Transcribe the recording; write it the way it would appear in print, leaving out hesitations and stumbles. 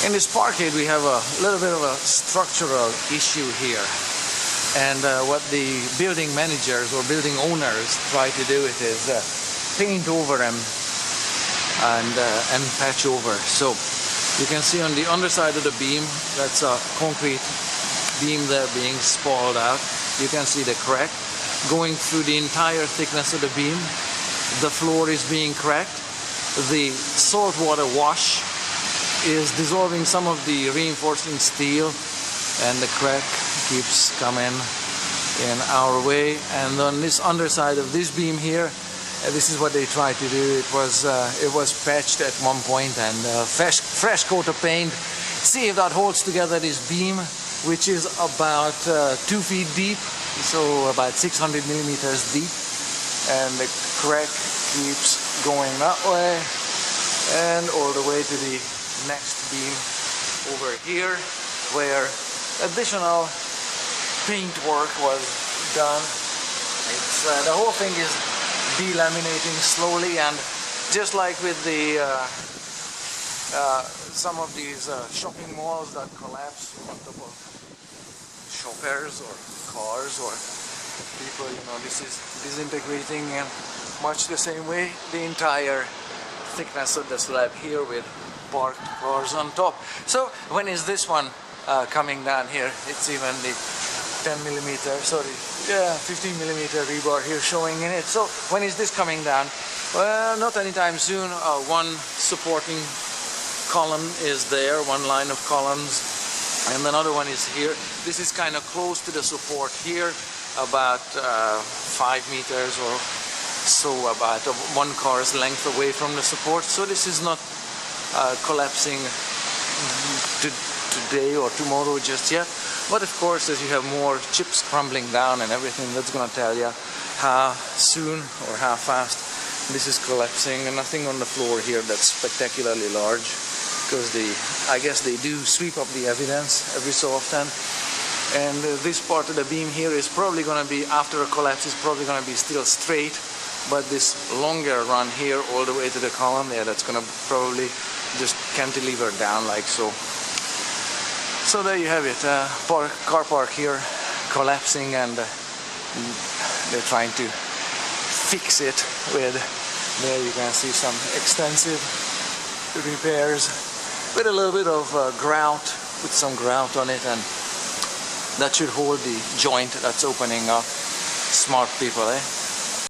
In this parkade we have a little bit of a structural issue here, and what the building managers or building owners try to do it is paint over them and patch over. So you can see on the underside of the beam, that's a concrete beam there being spalled out. You can see the crack going through the entire thickness of the beam. The floor is being cracked. The salt water wash is dissolving some of the reinforcing steel, and the crack keeps coming in our way. And on this underside of this beam here, this is what they tried to do. It was patched at one point, and fresh coat of paint. See if that holds together this beam, which is about 2 feet deep, so about 600 millimeters deep, and the crack keeps going that way and all the way to the next beam over here, where additional paint work was done. It's the whole thing is delaminating slowly, and just like with the some of these shopping malls that collapse on top of shoppers or cars or people, you know, this is disintegrating in much the same way the entire thickness of the slab here with parked cars on top. So when is this one coming down here? It's even the 15 millimeter rebar here showing in it. So when is this coming down? Well, not anytime soon. One supporting column is there, one line of columns, and another one is here. This is kind of close to the support here, about 5 meters or so, about one car's length away from the support. So this is not collapsing today or tomorrow just yet. But of course, as you have more chips crumbling down and everything, that's going to tell you how soon or how fast this is collapsing. And nothing on the floor here that's spectacularly large, because I guess they do sweep up the evidence every so often. And this part of the beam here is probably going to be, after a collapse, is probably going to be still straight. But this longer run here all the way to the column there, that's going to probably just cantilever down like so. So there you have it, car park here collapsing, and they're trying to fix it with, there you can see some extensive repairs with a little bit of grout, put some grout on it, and that should hold the joint that's opening up. Smart people, eh?